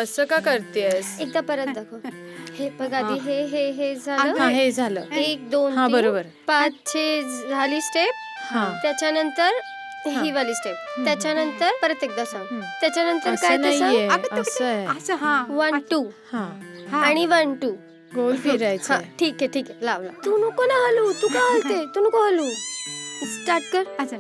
असं का करतेस? एकदा परत दाखव. हे बघ आधी हे झालं. हा हे झालं. 1 2 हा 3 बरोबर. 5 6 झाली स्टेप. हा त्याच्यानंतर ही वाली स्टेप. त्याच्यानंतर परत एकदा सांग. त्याच्यानंतर काय ते सांग. असं आहे. असं हा 1 2 हा आणि 1 2. गोल हा फिरायचं. ठीक आहे लाव. तू नको ना हलू. तू का हलते? तू नको हलू. स्टार्ट कर. असं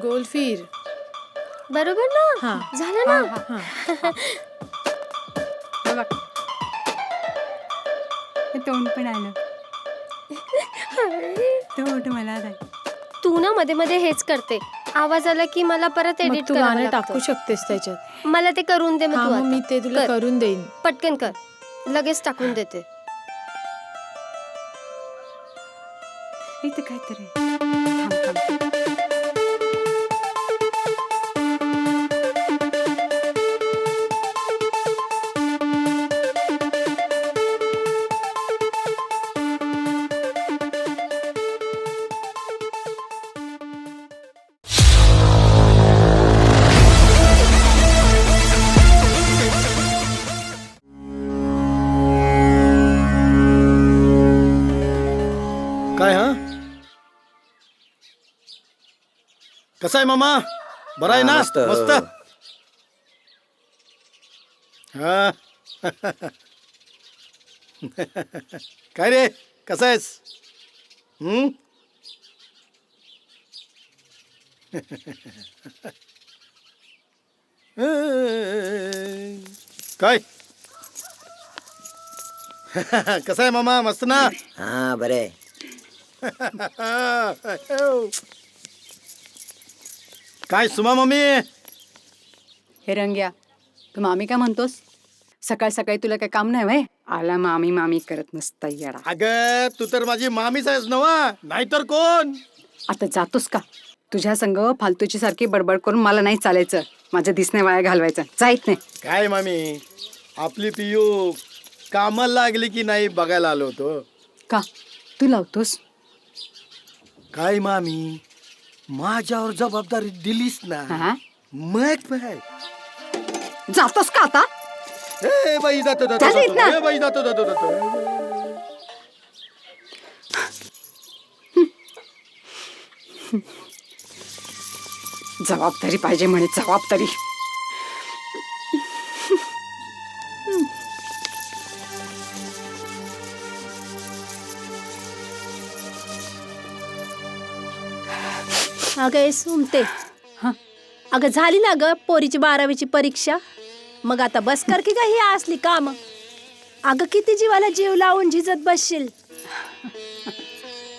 गोल फिर. बरोबर ना? हा. झालं ना? हा हे बघ. हे तोंड पण आलं. तोंड मला आलं. तू ना मध्ये मध्ये हेच करते. आवाज आला की मला परत मग एडिट तू करावं गाणं लागतं. टाकू शकतेस त्याच्यात. मला ते करून दे. हा मग मग मी तू ते तुला कर. करून देईन. पटकन कर. लगेच टाकून देते. इथं काहीतरी थांब. काय हा कसा आहे मामा बरा आहे ना मस्त. मस्त हा काय रे कसा आहेस काय कसा आहे मामा मस्त ना हा बरे. काय सुमा मम्मी हे रंग्या, तू मामी काय म्हणतोस? सकाळ सकाळी तुला काय काम नाही व्हय? आला मामी करत नसता येडा. अगं तू तर माझी मामीच आहेस नवा नाहीतर कोण. आता जातोस का? तुझ्या संग फालतूची सारखी बडबड करून मला नाही चालायचं. माझं दिसणे वाया घालवायचं. जायत नाही. काय मामी आपली पियू कामाला लागली की नाही बघायला आलो होतो. का तू लावतोस? काय मामी माझ्यावर जबाबदारी दिलीस ना हा? मग काय जातोस का आता? ए बाई जातो चालेल जातो ना. ए बाई जातो जबाबदारी पाहिजे म्हणे जबाबदारी. अगं सुमते. अगं झाली ना ग पोरीची 12वीची परीक्षा. मग आता बस कर की ग ही असली काम. अगं किती जीवाला जीव लावून झिजत बसशील.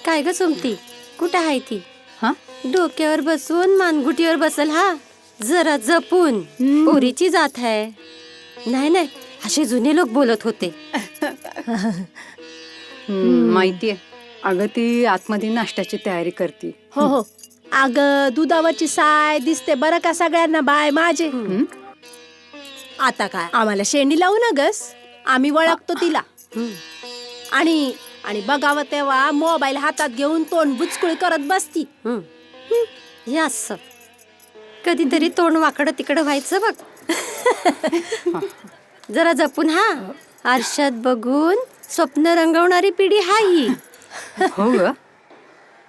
काय ग सुमती कुठं आहे ती? हा? डोक्यावर बसून मानगुटीवर बसल. हा जरा जपून. पोरीची जात आहे. नाही असे जुने लोक बोलत होते. माहितीये. अगं ती आतमध्ये नाश्त्याची तयारी करते. हो अगं दुधावरची साय दिसते बरं का सगळ्यांना बाय माझे. आता काय आम्हाला शेंडी लावू ना गस. आम्ही वळखतो तिला. आणि बघावं तेव्हा मोबाईल हातात घेऊन तोंड बुचकुळी करत बसती. हे असं कधीतरी तोंड वाकडं तिकडं व्हायचं बघ. जरा जपून. हा आरशात बघून स्वप्न रंगवणारी पिढी हा ही. हो ग.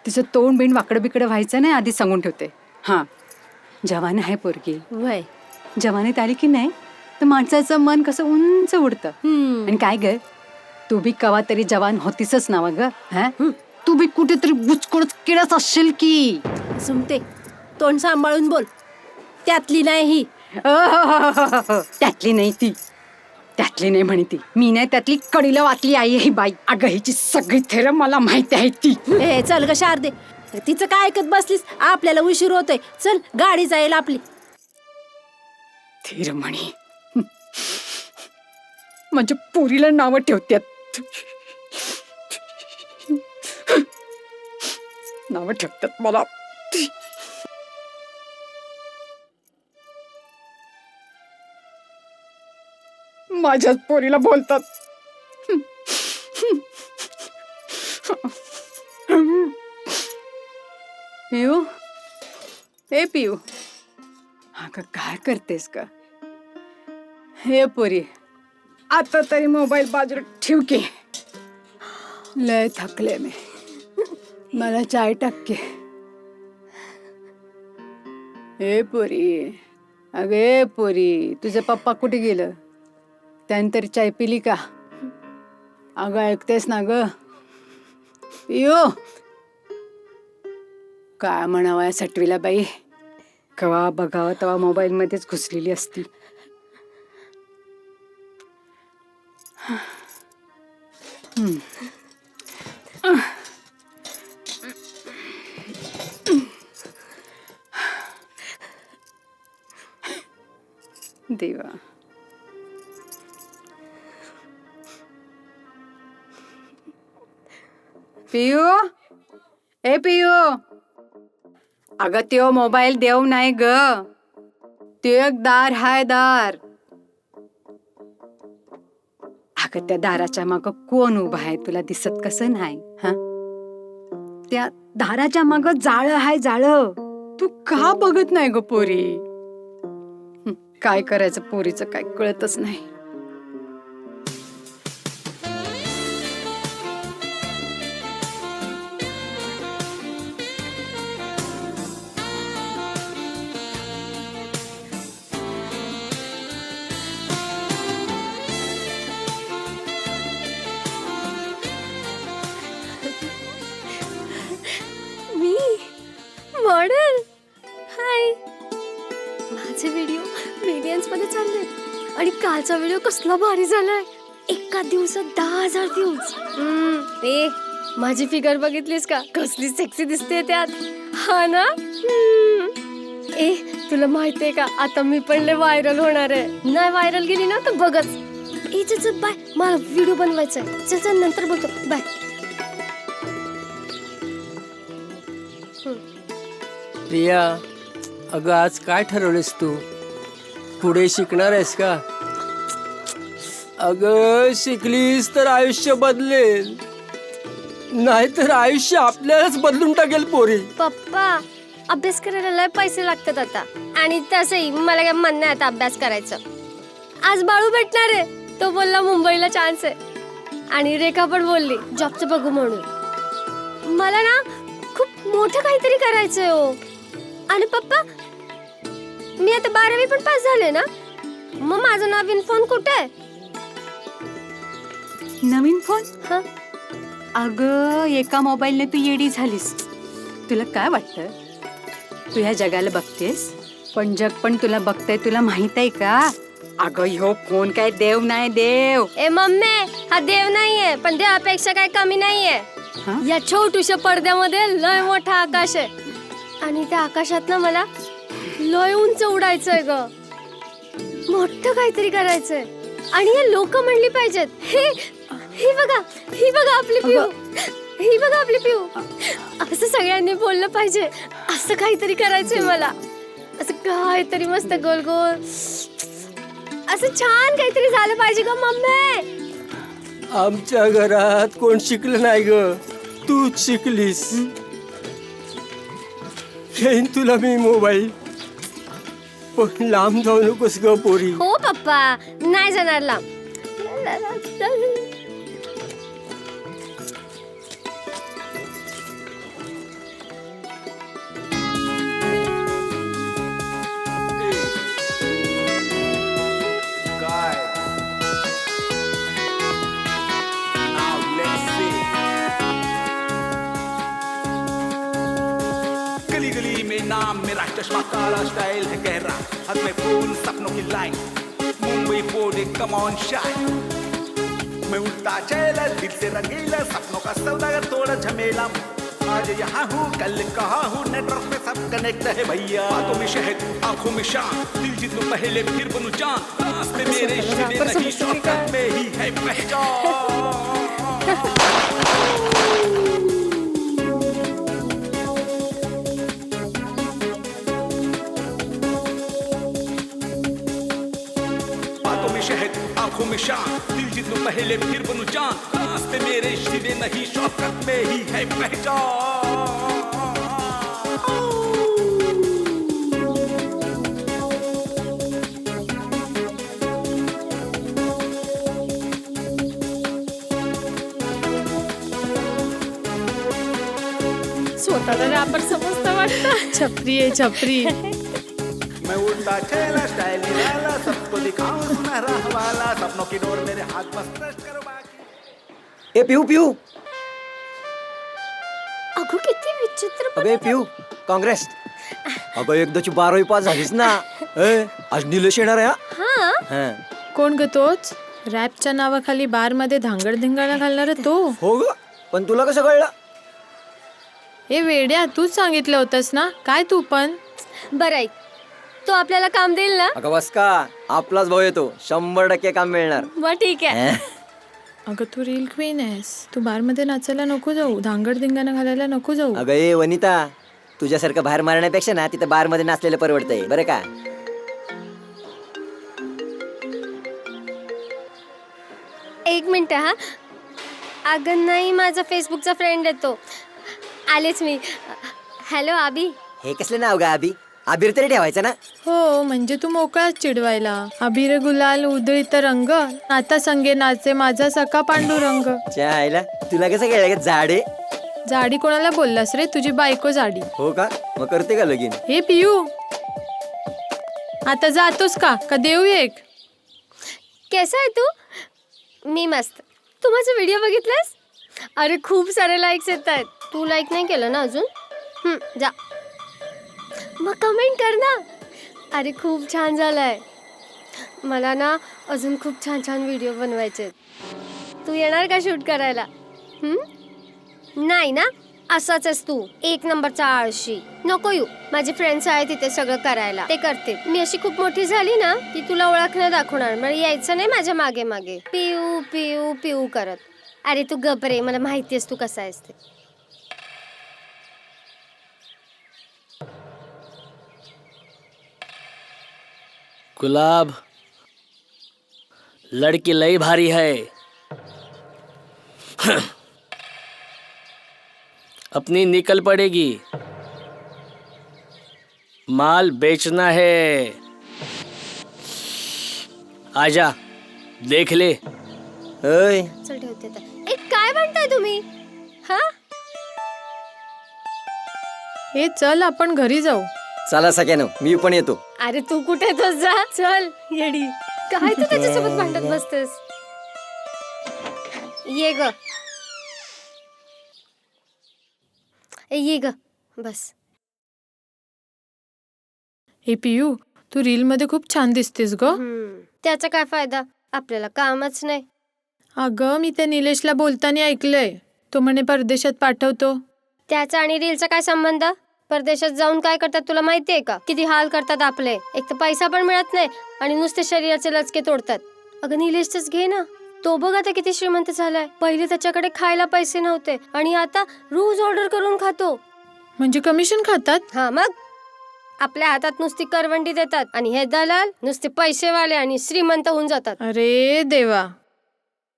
तिचं तोंड बिंड वाकडं बिकडं व्हायचं नाही आधी सांगून ठेवते. हा जवान आहे पोरगी. वय जवानीत आली की नाही तर माणसाचं मन कसं उंच उडतं. आणि काय ग तू बी कवा तरी जवान होतीसच ना ग. तू बी कुठेतरी बुचकुळच किडच असशील की. सुमते तोंड सांभाळून बोल. त्यातली नाही ही. त्यातली नाही ती. त्यातली नाही म्हणे ती. मी नाही त्यातली कडीला वाचली आई ही बाई. अगं हिची सगळी थेर मला माहिती आहे ती. ए चल ग शारदे. तिचं काय ऐकत बसलीस. आपल्याला उशीर होतोय. चल गाडी जाईल आपली. थेर म्हणे माझ्या पोरीला नावं ठेवत्यात. नावं ठेवतात मला. माझ्याच पोरीला बोलतात. पियू, ए पियू, अगं काय करतेस का? हे पोरी, आता तरी मोबाईल बाजूला ठेव की. लय थकले मी, मला चाय टाक की. हे पोरी, अगे पोरी, तुझे पप्पा कुठे गेलं? त्याने तरी चाय पिली का? अगं ऐकतेस ना ग पियो? काय म्हणावं या सटवीला बाई, कवा बघावं तेव्हा मोबाईल मध्येच घुसलेली असती. देवा, पियू, ए पियू, अगं त्यो मोबाईल देऊ नाही ग, ते एक दार हाय दार. अगं त्या दाराच्या माग कोण उभा आहे तुला दिसत कसं नाही? हा, त्या दाराच्या माग जाळ हाय जाळ. तू का बघत नाही ग पोरी? काय करायचं पोरीचं काय कळतच नाही. मी मॉडेल. हाय, माझे व्हिडिओ मिलियन्स मध्ये चाललेत आणि कालचा व्हिडिओ कसला भारी झालाय. एका दिवसात 10,000 व्ह्यूज. ए, माझी फिगर बघितलीस का? कसली सेक्सी दिसते त्यात, हा ना? ए, तुला माहितीये का आता मी पण लय व्हायरल होणार आहे. नाही व्हायरल गेली ना तर बघच. ए चल बाय, मला व्हिडिओ बनवायचा आहे. चल नंतर बोलतो, बाय. प्रिया, अगं आज काय ठरवलेस तू? पुढे शिकणार आहेस का? अगं शिकलीस तर आयुष्य बदलेल, नाहीतर आयुष्य आपल्यालाच बदलून टाकेल पोरी. पप्पा, अभ्यास करायला लय पैसे लागतात आता, आणि तसंही मला काय मन नाही आता अभ्यास करायचं. आज बाळू भेटणार आहे, तो बोलला मुंबईला चान्स आहे, आणि रेखा पण बोलली जॉबचं बघू म्हणून. मला ना खूप मोठं काहीतरी करायचंय हो. आणि पप्पा, मी आता 12वी पण पास झाले ना, मग माझा नवीन फोन कुठे आहे? नवीन फोन? हा, अगं एका मोबाईलने तू येडी झालीस. तुला काय वाटतं? तू ह्या जगाला बघतेस, पण जग पण तुला बघतंय. तुला माहित आहे का? अगं ह्यो फोन काय देव नाही, देव. ए मम्मी, हा देव नाहीये, पण देवापेक्षा काय कमी नाहीये. हा? या छोटूशा पडद्यामध्ये लय मोठा आकाश आहे, आणि त्या आकाशात ना मला लय उंच उडायचंय ग. मोठं काहीतरी करायचंय, आणि हे लोक म्हणली पाहिजेत, ही बघा आपली पिऊ, ही बघा आपली पिऊ, असं सगळ्यांनी बोललं पाहिजे. असं काहीतरी करायचंय मला, असं काहीतरी मस्त गोल गोल, असं छान काहीतरी झालं पाहिजे ग मम्मी. आमच्या घरात कोण शिकलं नाही ग, तूच शिकलीस. घेईन तुला मी मोबाईल, पण लांब जाऊ नकोस ग पोरी. हो पप्पा, नाही जाणार लांब. गली गली में नाम मेरा, चश्मा काला, स्टाइल है गहरा, हाथ में फूल, सपनों की line, Mumbai board come on shine. मैं उड़ता चैला, दिल से रंगीला, सपनों का सौदागर, थोड़ा झमेला. आज यहाँ हूँ, कल कहाँ हूँ, नेटवर्क में सब कनेक्ट है भैया. बातों में शहद, आंखों में शान, दिल जीत लूं पहले फिर बनूं जान. रास्ते मेरे सीधे नहीं, शॉर्टकट में ही है पहचान. बातों में ख्वाहिश है तू आंखों में शान, दिल जीत लूं पहले फिर बनूं जान, रास्ते मेरे सीधे नहीं शॉर्टकट में ही है पहचान। स्वतःला रॅपर समजतं वाटतं. छपरी आहे छपरी. मैं उड़ता चला स्टाइल निराला, सबको दिखाऊं सुनहरा हवाला, सपनों की डोर मेरे हाथ मस्त करो बाकी। ए पिऊ पिऊ, अगं किती विचित्र अबे पिऊ, काँग्रेस. अगं एकदाची 12वी पास झालीस ना. ए, आज निलेश येणार आहे हा? हा. कोण ग तोच? रॅपच्या नावाखाली बार मध्ये धांगड धिंगाणा घालणार तो? हो ग, पण तुला कसं कळलं? ए वेड्या, तूच सांगितलं होतंस ना. काय तू पण? बरं ऐक, तो आपल्याला काम देईल ना? अगं बस का, आपलाच भाऊ येतो, 100% काम मिळणार. मग ठीक आहे. अगं तू रील क्वीन आहेस, तू बार मध्ये नाचायला नको जाऊ, धांगड धिंगाणा घालायला नको जाऊ. अगं ए वनिता, तुझ्यासारखं बाहेर मारण्यापेक्षा ना तिथं बार मध्ये नाचलेलं परवडतंय बरं का. एक मिनिट हा. अगं नाही, माझा फेसबुकचा फ्रेंड येतो. आलेच मी. हॅलो आबी. हे कसलं नाव गा अभि? अबीर तरी ठेवायचं ना. हो, म्हणजे तू मोकळाच चिडवायला. अभिर गुलाल उधळीत रंग, आता संगे नाचे माझा सखा पांडुरंग. चायला तुला कसं कळलं झाडे? जाडी कोणाला बोललास रे? तुझी बायको जाडी. हो का, मग करते का लगीन? हे पियू, आता जातोस का देऊ एक? कैसा आहे तू? मी मस्त. तू माझा व्हिडिओ बघितलास? अरे खूप सारे लाईक्स येत आहेत. तू लाईक नाही केलं ना अजून? जा मग कमेंट कर ना. अरे खूप छान झालाय. मला ना अजून खूप छान छान व्हिडिओ बनवायचे. तू येणार का शूट करायला? नाही ना, असाच आहेस तू, 1 नंबरचा आळशी. नको येऊ, माझे फ्रेंड्स आहेत तिथे सगळं करायला, ते करते. मी अशी खूप मोठी झाली ना की तुला ओळख नाही दाखवणार. मला यायचं नाही माझ्या मागे मागे पिऊ पिऊ पिऊ करत. अरे तू गप रे, मला माहिती आहेस तू कसा आहेस ते. गुलाब, लड़की लई भारी है. अपनी निकल पड़ेगी. माल बेचना है. आजा, देख ले. होय. चल ठेवते आता. ए काय म्हणताय तुम्ही? हा हे चल आपण घरी जाऊ. चला सगळ्यांनो, मी पण येतो. अरे तू कुठे तो जा. चल येडी, काय तू त्याच्यासोबत भांडत बसतेस? ये ग, ये ग, बस. हे पियू, तू रील मध्ये खूप छान दिसतेस ग. त्याचा काय फायदा, आपल्याला कामच नाही. अगं मी त्या निलेशला बोलताना ऐकलंय, तो म्हणे परदेशात पाठवतो. त्याचा आणि रीलचा काय संबंध? परदेशात जाऊन काय करतात तुला माहितीये का? किती हाल करतात आपले. एक तर पैसा पण मिळत नाही आणि नुसते शरीराचे लचके तोडतात. अगं निलेशच घे ना, तो बघ आता किती श्रीमंत झालाय. पहिले त्याच्याकडे खायला पैसे नव्हते आणि आता रोज ऑर्डर करून खातो. म्हणजे कमिशन खातात? हा मग, आपल्या हातात नुसती करवंडी देतात आणि हे दलाल नुसते पैसेवाले आणि श्रीमंत होऊन जातात. अरे देवा.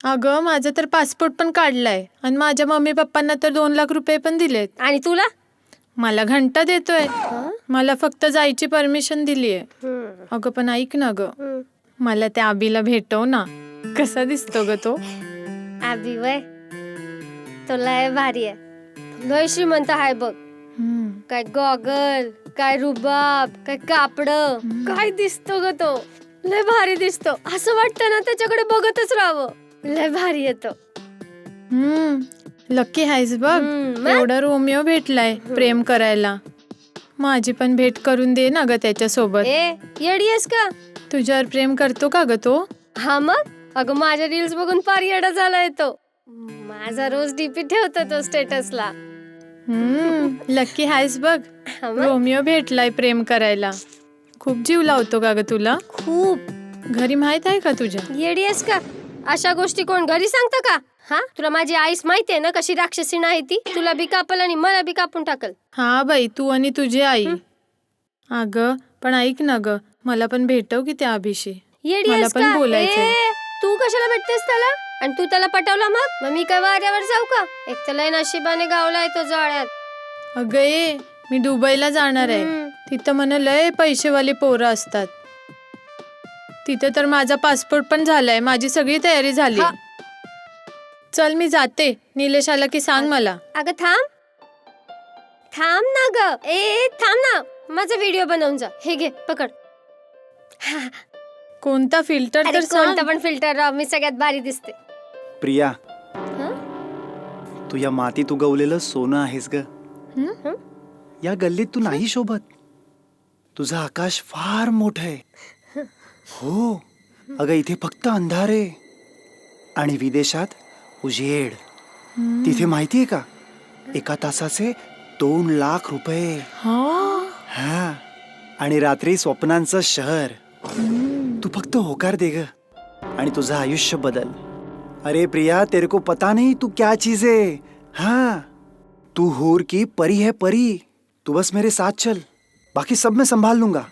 अगं माझा तर पासपोर्ट पण काढलाय आणि माझ्या मम्मी पप्पांना तर 2 लाख रुपये पण दिलेत. आणि तुला? मला घंटा देतोय. मला फक्त जायची परमिशन दिलीये. अगं पण ऐक ना ग, मला त्या आबीला भेटव ना. कसा दिसतो ग तो? आबी वय, तो लय भारी आहे. लय श्रीमंत आहे बघ. काय गॉगल, काय रुबाब, काय कापड, काय दिसतो ग तो. लय भारी दिसतो. असं वाटतं ना त्याच्याकडे बघतच राहावं. लय भारी येतो. लकी आहेस बघ. एवढा रोमिओ भेटलाय प्रेम करायला. माझी पण भेट करून दे ना ग त्याच्यासोबत. ए येडी आहेस का? तुझ्यावर प्रेम करतो का ग तो? हा मग. अगं माझ्या रील्स बघून फार येडा झालाय तो. माझा रोज डीपी ठेवतो तो स्टेटसला. लकी आहेस बघ. रोमिओ भेटलाय प्रेम करायला. खूप जीव लावतो का ग तुला? खूप. घरी माहित आहे का तुझ्या? येडी आहेस का? अशा गोष्टी कोण घरी सांगतं का? हा, तुला माझी आईस माहितीये ना कशी राक्षसी नाही ती. तुला बी कापल आणि मला बी कापून टाकल. हा बाई, तू आणि तुझी आई. अगं पण ऐक ना ग, मला पण भेटव की त्या अभिशी. येडी मला आहेस पण का? बोलायचंय. ए, तू कशाला भेटतेस त्याला आणि तू त्याला पटवला मग मी काय वाऱ्यावर जाऊ का? एक तर लय नशिबाने गावलाय तो जाळ्यात. अगं ये मी दुबईला जाणार आहे. तिथं म्हणे लय पैसेवाली पोरं असतात. तिथं तर माझा पासपोर्ट पण झालाय. माझी सगळी तयारी झाली. चल मी जाते. निलेश आला की सांग मला. अगं थांब ना ग. ए थांब ना, माझा व्हिडिओ बनवून जा. हे घे पकड. कोणता फिल्टर अरे तर सांग. कोणता पण फिल्टर राव, मी सगळ्यात भारी दिसते. प्रिया, तू या मातीत उगवलेलं सोनं आहेस ग. या गल्लीत तू नाही शोभत. तुझं आकाश फार मोठं आहे. हो अगं, इथे फक्त अंधार आहे आणि विदेशात उजेड. तिथे माहितीये का, 1 तासाचे 2 लाख रुपये. हा, आणि रात्री स्वप्नांचं शहर. तू फक्त होकार दे ग आणि तुझं आयुष्य बदल. अरे प्रिया, तेरे को पता नहीं तू क्या चीज है. हाँ, तू हूर की परी है परी. तू बस मेरे साथ चल, बाकी सब मैं संभाल लूंगा.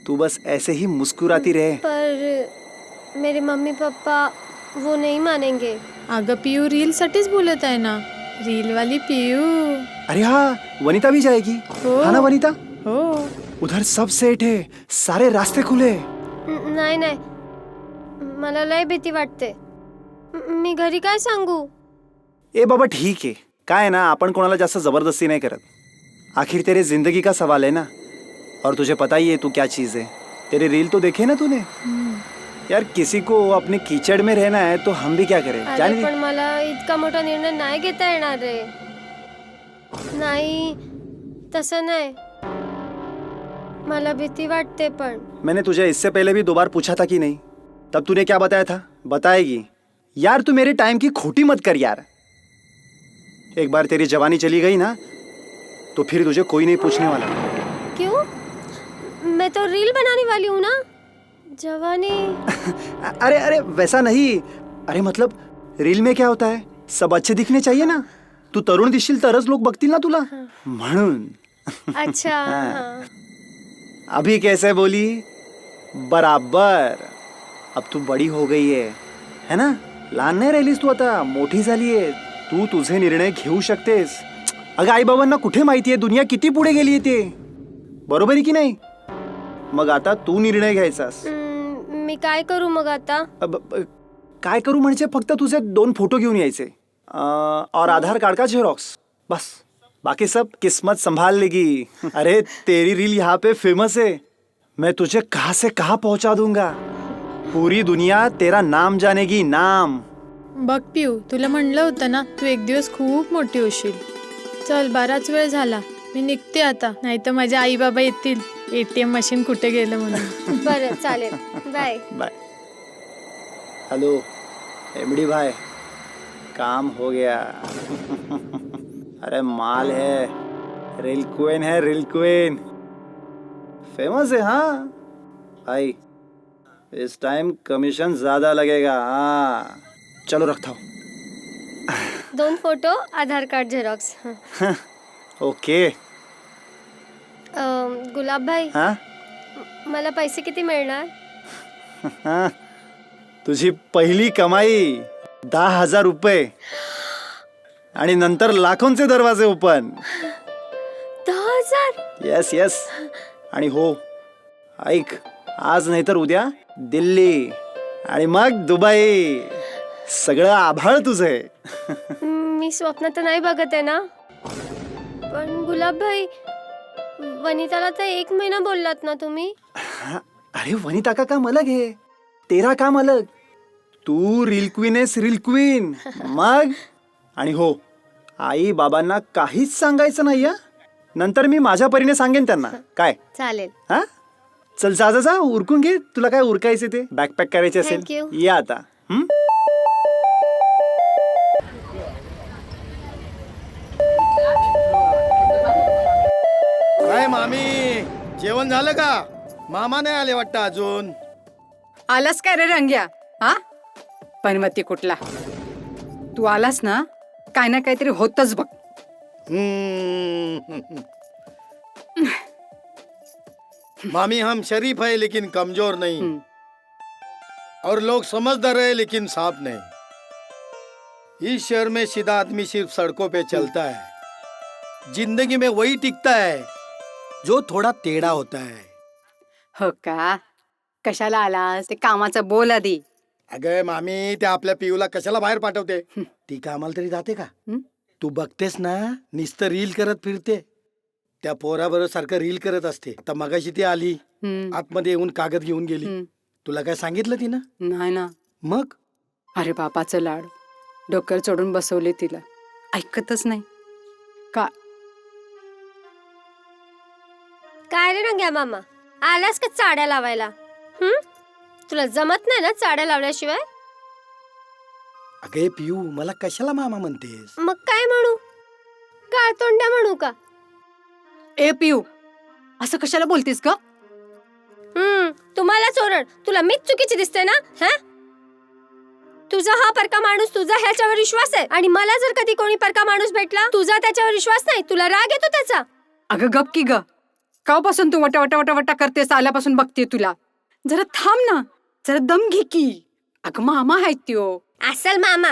तू बस ऐसे ही मुस्कुराती रहे. पर मेरे मम्मी पापा वो नहीं मानेंगे. अगं पियू रील साठीच बोलत आहे ना. रील वाली पियू. अरे हाँ, वनिता भी जाएगी. हो. हाँ ना वनिता. हो उधर सब सेट है, सारे रास्ते खुले. नाही नाही, मला लय भीती वाटते. मी घरी काय सांगू? ए बाबा ठीक है, काय है ना, आपण कोणाला जास्त जबरदस्ती नहीं करत. आखिर तेरे जिंदगी का सवाल है ना. और तुझे पता ही है तू क्या चीज है. तेरे रील तो देखे ना तूने. यार किसी को अपने कीचड़ में रहना है तो हम भी क्या करें. अरे जाने पण दे. मला इतका मोठा निर्णय नाही घेता येणार रे. नाही, तसं नाही. मला भीती वाटते. पण मैंने तुझे इससे पहले भी 2 बार पूछा था कि नहीं, तब तूने क्या बताया था. बताएगी. यार तू मेरे टाइम की खोटी मत कर यार. एक बार तेरी जवानी चली गई ना तो फिर तुझे कोई नहीं पूछने वाला. क्यों? मैं तो रील बनाने वाली हूँ ना. जवानी अरे अरे वैसा नहीं. अरे मतलब रील में क्या होता है, सब अच्छे दिखने चाहिए ना. तू तरुण दिसशील तरच लोक बघतील ना तुला. म्हणून. अच्छा. हाँ. अभी कैसे बोली. बराबर. अब तू बड़ी हो गई है ना. लहान नाही राहिलीस तू, आता मोठी झाली आहे. तू तुझे निर्णय घेऊ शकतेस. अगं आई बाबांना कुठे माहिती आहे दुनिया किती पुढे गेली आहे ते. बरोबर आहे की नाही. मग आता तू निर्णय घ्यायचास. मी काय करू मग आता? काय करू म्हणजे फक्त तुझे 2 फोटो घेऊन यायचे और आधार कार्ड का झेरॉक्स, बस. बाकी सब किस्मत संभाल लेगी. अरे तेरी रील यहाँ पे फेमस है. मैं तुझे कहाँ से कहाँ पहुँचा दूंगा. पूरी दुनिया तेरा नाम जानेगी, नाम. बघ पियू, तुला म्हणलं होतं ना तू एक दिवस खूप मोठी होशील. चल, बराच वेळ झाला. मी निघते आता, नाही तर माझे आई बाबा येतील. ATM मशीन कुठे गेलं म्हणून. बरं चालेल. बाय. बाय. हेलो एमडी भाई, काम हो गया. अरे माल है, रील क्वीन है, रील क्वीन. फेमस है. हाँ भाई, इस टाइम कमीशन ज्यादा लगेगा. हाँ चलो रखता हूँ. 2 फोटो, आधार कार्ड, झेरॉक्स. ओके. गुलाब भाई, हाँ मला पैसे किती मिळणार? हाँ, तुझी पहिली कमाई 10,000 रुपये आणि नंतर लाखोंचे दरवाजे ओपन. 10,000? Yes yes. आणि हो ऐक, आज नाही तर उद्या दिल्ली आणि मग दुबई. सगळं आभाळ तुझे. मी स्वप्न तर नाही बघत आहे ना. पण गुलाब भाई, वनिताला तर 1 महिना बोललात ना तुम्ही. अरे वनिता का काम अलग है, तेरा काम अलग. तू रील क्वीन आहेस, रील क्वीन. मग आणि हो, आई बाबांना काहीच सांगायचं नाही. नंतर मी माझ्या परीने सांगेन त्यांना. काय चालेल. हा, चल जा जा जा, उरकून घे. तुला काय उरकायचे ते बॅकपॅक करायचे असेल. Thank you. या आता. काय मामी, जेवण झालं का? मामा नाही आले वाटतं अजून. आलास काय रे रंग्या. हा, पनवती कुठला. तू आलास ना, काय ना काहीतरी होतच बघ. मामी हम शरीफ है लेकिन कमजोर नहीं. और लोग समझदार है लेकिन साफ नहीं। इस शहर में सीधा आदमी सिर्फ सड़कों पे चलता है। जिंदगी में वही टिकता है जो थोड़ा टेढ़ा होता है। हो का? कशाला आलास? ते कामाचं बोल आधी. अगं मामी, त्या आपल्या पिऊला कशाला बाहेर पाठवते? ती कामाला तरी जाते का? तू बघतेस ना, नुसतं रील करत फिरते. त्या पोराबरोबर सारखं रील करत असते. आता मगाशी ती आली, आतमध्ये येऊन कागद घेऊन गेली. तुला काय सांगितलं तिनं? नाही ना. मग अरे बापाचं लाड, डोक्यावर चढून बसवले तिला, ऐकतच नाही. का काय रे रंग्या मामा, आलास का चाड्या लावायला? तुला जमत नाही ना चाड्या लावल्याशिवाय? अगे पिऊ, मला कशाला मामा म्हणतेस? मग काय म्हणू? काळतोंड्या म्हणू का? ए पिऊ, असं कशाला बोलतेस का? तुम्हाला चोरण, तुला मीच चुकीची दिसते ना? तुझा हा परका माणूस, तुझा ह्याच्यावर विश्वास आहे, आणि मला जर कधी कोणी परका माणूस भेटला, तुझा त्याच्यावर विश्वास नाही, तुला राग येतो त्याचा. अगं गप की ग, कावपासून तू वटा वटा वटा वटा करतेस, आल्यापासून बघते तुला. जरा थांब ना, जरा दम घे की. अगं मामा आहेत त्यो. असल मामा.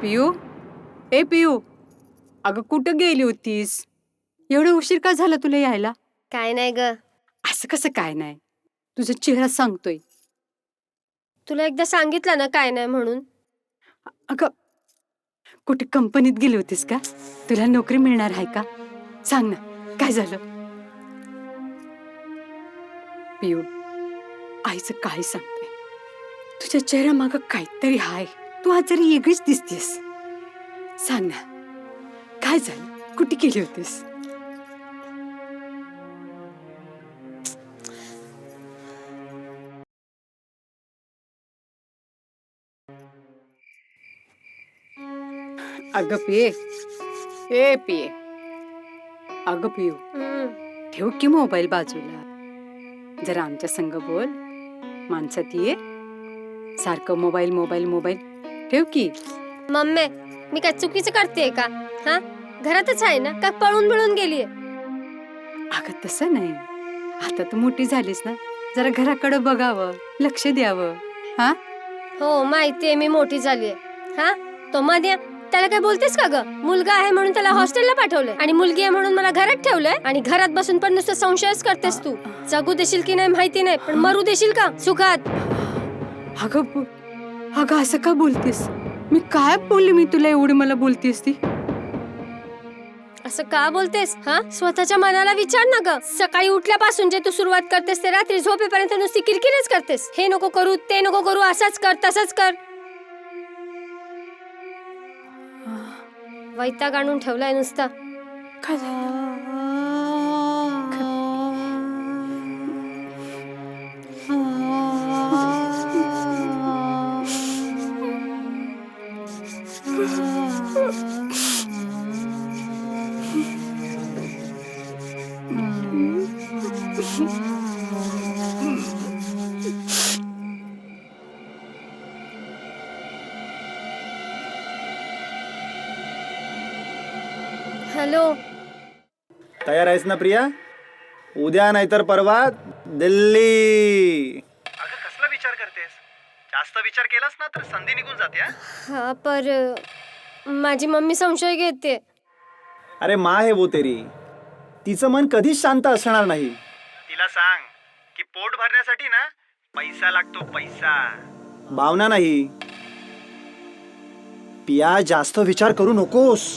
पियू, ए पियू, अगं कुठं गेली होतीस? एवढं उशीर का झाला तुला यायला? काय नाही ग. असं कसं काय नाही? तुझा चेहरा सांगतोय. तुला एकदा सांगितलं ना काय नाही म्हणून. अगं कुठे कंपनीत गेली होतीस का? तुला नोकरी मिळणार आहे का? सांग ना, काय झालं? पियू, आईचं काय सांगते, तुझ्या चेहऱ्या मागं काहीतरी हाय. तू आज जरी वेगळीच दिसतेस. सांग ना, काय झालं? कुठे गेली होतीस? अगं पिये, ए पिये, अगं पियू, ठेव की मोबाईल बाजूला, जरा आमच्या संग बोल. माणसात ये, सारखं मोबाईल मोबाईल मोबाईल ठेव की. मम्मी, मी काय चुकीचं करतेय का? घरातच आहे ना, का पळून बिळून गेलीये? अगं तसं नाही, आता तू मोठी झालीस ना, जरा घराकडे बघावं, लक्ष द्यावं. हो माहितीये मी मोठी झालीये. तो मध्ये त्याला काय बोलतेस का ग? मुलगा आहे म्हणून त्याला हॉस्टेलला पाठवलंय, आणि मुलगी आहे म्हणून मला घरात ठेवलंय, आणि घरात बसून पण नुसतं संशयच करतेस तू. जगू देशील की नाही माहिती नाही, पण मरू देशील का सुखात? अगं असं का बोलतेस? मी काय बोलले मी तुला एवढी मला बोलतेस ती? असं का बोलतेस? स्वतःच्या मनाला विचार ना ग. सकाळी उठल्यापासून जे तू सुरुवात करतेस ते रात्री झोपेपर्यंत नुसती किरकिरच करतेस. हे नको करू, ते नको करू, असंच कर, तसंच कर. वैताग आणून ठेवलाय नुसता. हॅलो, तयार आहेस ना प्रिया? उद्या नाहीतर परवा दिल्ली. अगं कसला विचार करतेस? जास्त विचार केलास ना तर संधी निघून जाते. पर माझी मम्मी संशय घेते. अरे माँ है वो तेरी, तिचं मन कधीच शांत असणार नाही. तिला सांग की पोट भरण्यासाठी ना पैसा लागतो, पैसा, भावना नाही. पिया, जास्त विचार करू नकोस.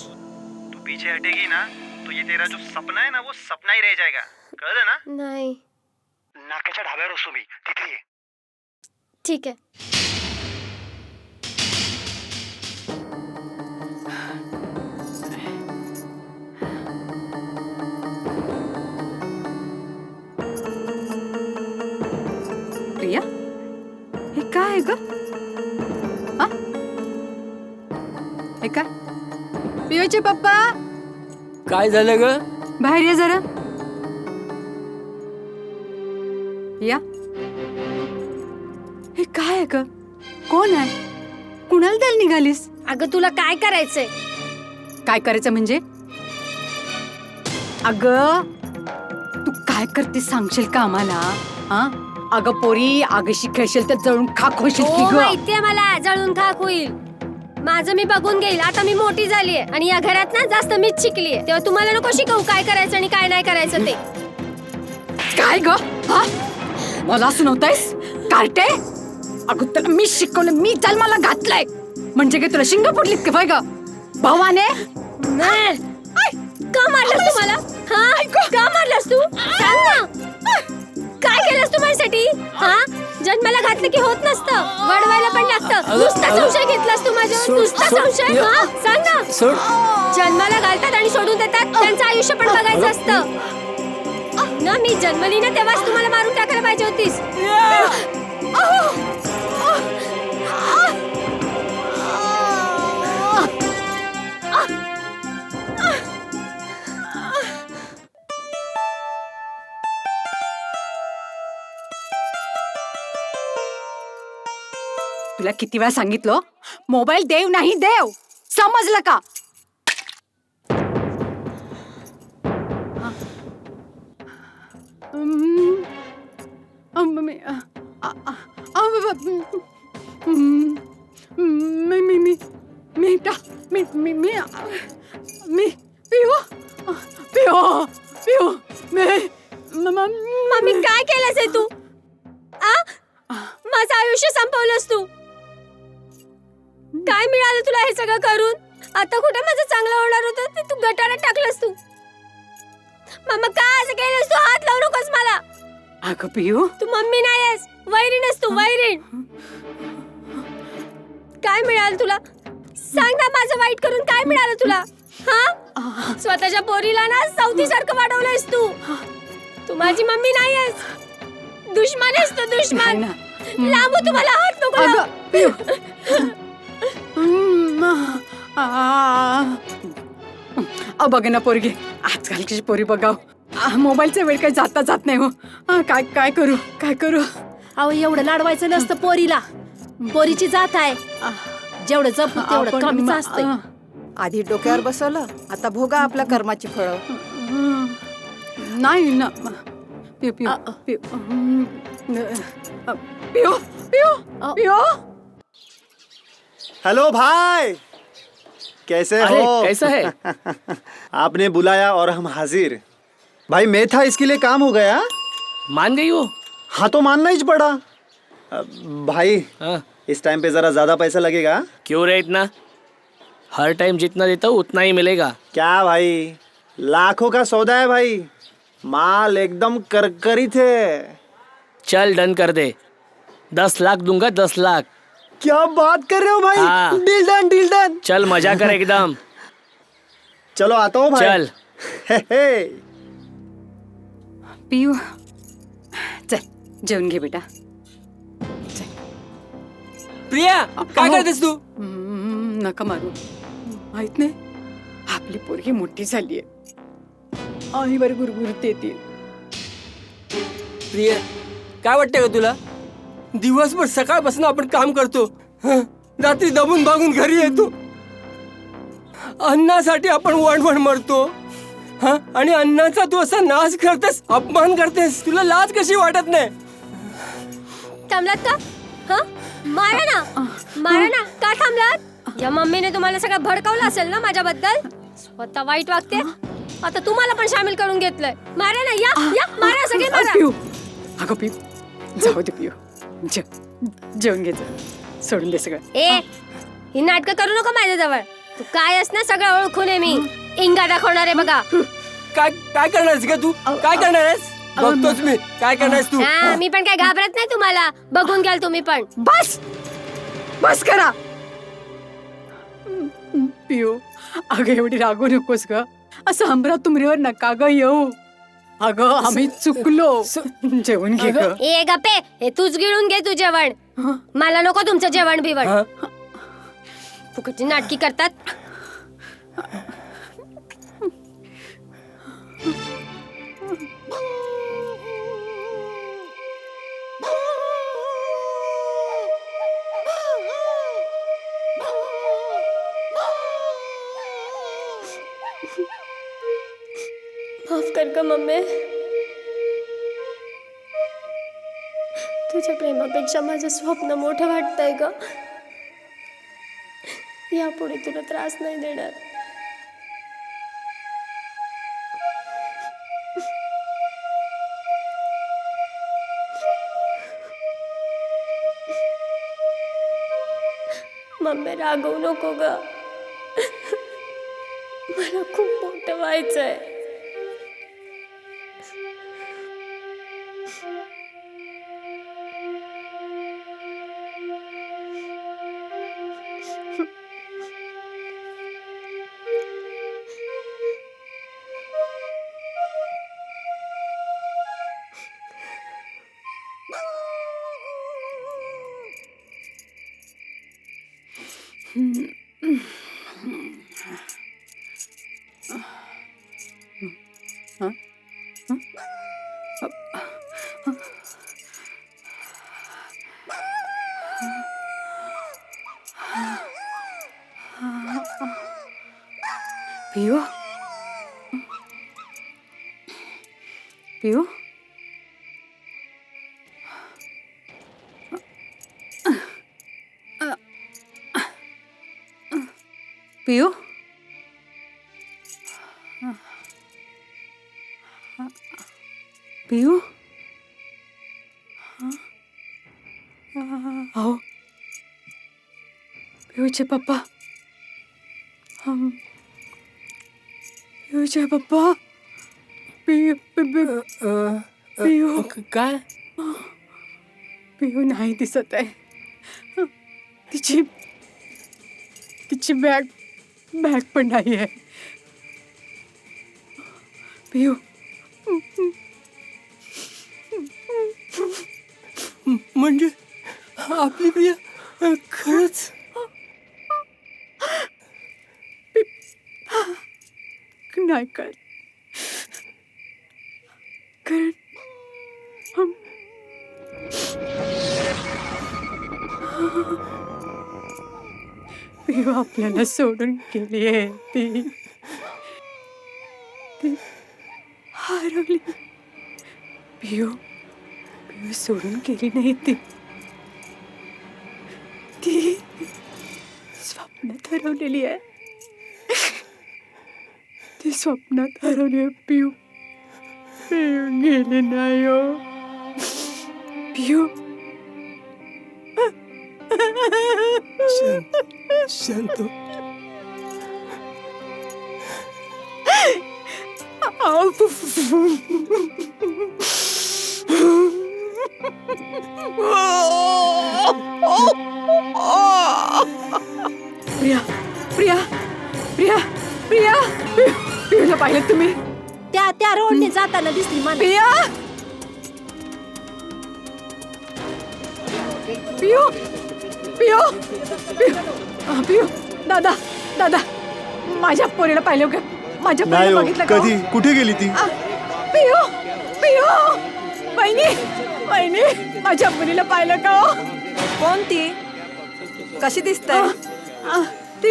तू पीछे हटेगी ना तो ये तेरा जो सपना है ना वो सपना ही रह जाएगा. कळलं ना? नाही. नाक्याच्या ढाब्यावर असतो मी, तिथे ये. ठीक आहे. प्रिया, हे काय आहे ग? हे काय? पियूचे पप्पा, काय झालं ग? बाहेर ये जरा. या. हे काय आहे ग? कोण आहे? कुणाला द्यायला निघालीस? अगं तुला काय करायचंय? काय करायचं म्हणजे? अगं तू काय करते सांगशील का आम्हाला? हा अगं पोरी, आगशी खेळशील तर जळून खाक होशील की हो ग. माहितीये मला, जळून खाक होईल. माझं मी बघून घेईल. आता मी मोठी झालीये आणि या घरात ना जास्त मीच शिकलीये. तेव्हा तुम्हाला नको शिकवू काय करायचं आणि काय नाही करायचं ते. काय ग? हा मला सुनवतायस कार्टे? अगं तुला मी शिकवलं, मी जन्माला घातलंय म्हणजे काय तुला शिंग पडलीत का बाय ग भावाने? नाही. का मारलास तू मला? हा का मारलास तू? सांग ना. काय केलंस तू माझ्यासाठी? हा जन्माला घातलं की होत नसतं, वडवायला पण लागतं. नुसता संशय घेतलास तू माझ्यावर, नुसता संशय. हा सांग ना. सोड. जन्माला घालतात आणि सोडून देतात, त्यांचं आयुष्य पण बघायचं असतं ना. मी जन्मली ना तेव्हाच तुम्हाला मारून टाकायला पाहिजे होतीस. तुला किती वेळा सांगितलं, मोबाईल देव नाही देव, समजलं का? मम्मी काय केलंस हे तू? माझं आयुष्य संपवलंस तू. काय मिळालं तुला हे सगळं करून? आता कुठे माझं चांगलं होणार होतं ते तू गटारात टाकलंस तू. मम्मा काय असं केलंस तू? हात लावू नकोस मला. अगं पिऊ, तू मम्मी नाहीयेस, वैरीणच तू, वैरीण. काय मिळालं तुला? सांग ना, माझं वाईट करून काय मिळालं तुला? हा स्वतःच्या पोरीला ना सावतीसारखं वाढवलंयस तू. तू माझी मम्मी नाहीयेस, दुश्मन आहेस तू, दुश्मन. लांबू तुम्हाला हात नको लावू. बघ ना पोरगी, आजकालची पोरी बघाव, मोबाईलचा वेळ काही जाता जात नाही हो. काय काय करू, काय करू? अहो एवढं लाडवायचं नसतं पोरीला. पोरीची जात आहे, जेवढं जपू तेवढं कमीच असतं. आधी डोक्यावर बसवलं, आता भोगा आपल्या कर्माची फळं. नाही ना पिऊ पिऊ पिऊ पिऊ पिऊ पिऊ. हेलो भाई, कैसे अरे हो? कैसा है? आपने बुलाया और हम हाजिर. भाई मैं था, इसके लिए काम हो गया. मान गई वो? हाँ तो मानना ही पड़ा. भाई हाँ. इस टाइम पे जरा ज्यादा पैसा लगेगा. क्यों रे इतना? हर टाइम जितना देता हूँ उतना ही मिलेगा. क्या भाई, लाखों का सौदा है भाई, माल एकदम करकरीत है. चल डन कर दे. 10 लाख दूंगा, 10 लाख. क्या बात कर रहे हो भाई? हाँ. Deal done, deal done. चल मजा कर एकदम. चलो आता हूँ भाई. चल. हे. पिऊ चल जेवून घे बेटा. प्रिया काय करतेस तू? नका मारू, माहित नाही आपली पोरगी मोठी झालीये, आईवर गुरगुरते ती. प्रिया काय वाटतंय का तुला? दिवसभर सकाळपासून आपण काम करतो, रात्री दमून भागून घरी येतो, अन्नासाठी आपण वणवण मरतो, आणि अन्नाचा तू असा नाश करतेस, अपमान करतेस. तुला लाज कशी वाटत नाही? थांबलात का? हा मारा ना, मारा ना. का थांबलात? या मम्मीने तुम्हाला सगळं भडकावलं असेल ना माझ्याबद्दल. स्वतः वाईट वागते, आता तुम्हाला पण सामील करून घेतलंय. मारा ना, या या मारा, सगळे मारा. पिऊ अगं पिऊ जाऊ दे पिऊ, जेवून घे, सोडून दे सगळं. ए ही नाटकं करू नको माझ्याजवळ. तू काय आहेस ना सगळं ओळखून आहे मी. इंगा दाखवणार आहे बघा. काय काय करणार आहेस का तू? काय करणार आहेस? बघतोच मी काय करणार आहेस तू. मी पण काय घाबरत नाही तुम्हाला, बघून घ्याल तुम्ही पण. बस बस करा पिऊ. अगं एवढी रागू नकोस ग, असं हमरा तुमरीवर नका ग येऊ. अगं आम्ही चुकलो, जेवण घे ग. ए गप्पे, हे तूच गिळून घे तू जेवण. मला नको तुमचं जेवण बिवण. फुकटची नाटकी करतात. माफ कर ग मम्मी, तुझ्या प्रेमापेक्षा माझं स्वप्न मोठं वाटतंय ग. यापुढे तुला त्रास नाही देणार. मम्मी रागवू नको ग. मला खूप मोठं व्हायचंय. पिऊ पिऊ पिऊ पिऊ अहो पिऊचे पप्पा पिऊचे पप्पा पिऊ पिऊ काय पिऊ नाही दिसत आहे. तिची तिची बॅग पण नाही आहे. पिऊ म्हणजे आपली प्रिया खरंच नाही कळत. कारण पिऊ आपल्याला सोडून गेली आहे. ती हरवली. पिऊ सोडून गेली नाही. ती स्वप्नात हरवलेली आहे. ती स्वप्नात हरवली आहे. पिऊ गेली नाही हो. पिऊ शांत प्रिया प्रिया प्रिया प्रिया पिऊला पाहिलं तुम्ही? त्या रोडने जाताना दिसली मला. पिया पिऊ पिऊ पिऊ पिऊ दादा माझ्या पोरीला पाहिलं का? माझ्या पोरीला बघितलं का? कधी कुठे गेली ती? पिऊ पिऊ वहिनी माझ्या मुलीला पाहिलं का? कोण ती? कशी दिसते? ती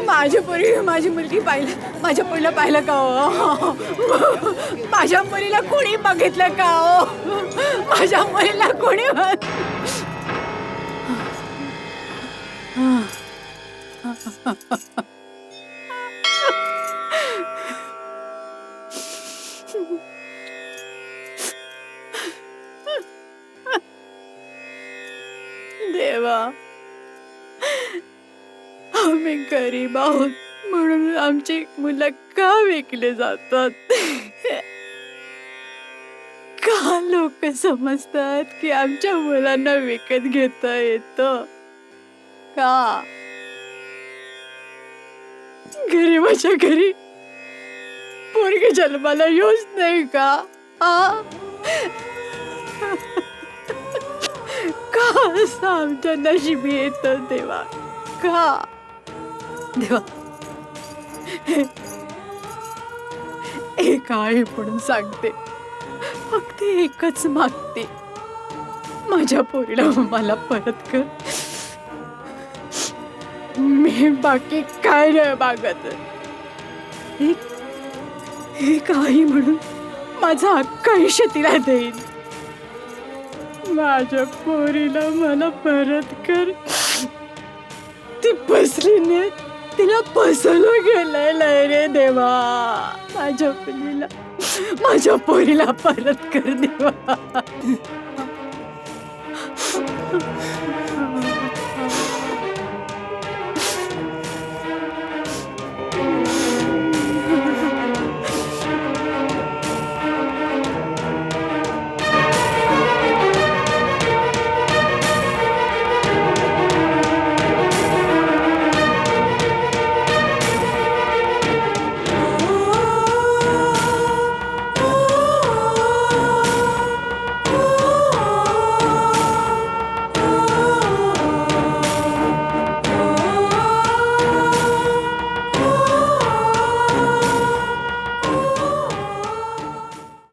माझी पोरी माझी मुलगी पाहिलं. माझ्या पोरीला पाहिलं का हो? माझ्या मुलीला कोणी बघितलं का हो? माझ्या मुलीला कोणी देवा, आम्ही गरीब आहोत म्हणून आमची मुलं का विकले जातात? का लोक समजतात की आमच्या मुलांना विकत घेता येतं का? गरीबाच्या घरी पोरगी जन्माला येऊच नाही का? का असं आमच्या नशिबी येतं देवा? का देवा? एक आई म्हणून सांगते, फक्त एकच मागते, माझ्या पोरीला मला परत कर. मी बाकी काय नाही मागत. एक आई म्हणून माझं अख्खं आयुष्य तिला देईन. माझ्या पोरीला मला परत कर. ती फसली नाही, तिला फसवलं गेलंय रे देवा. माझ्या पोरीला परत कर देवा.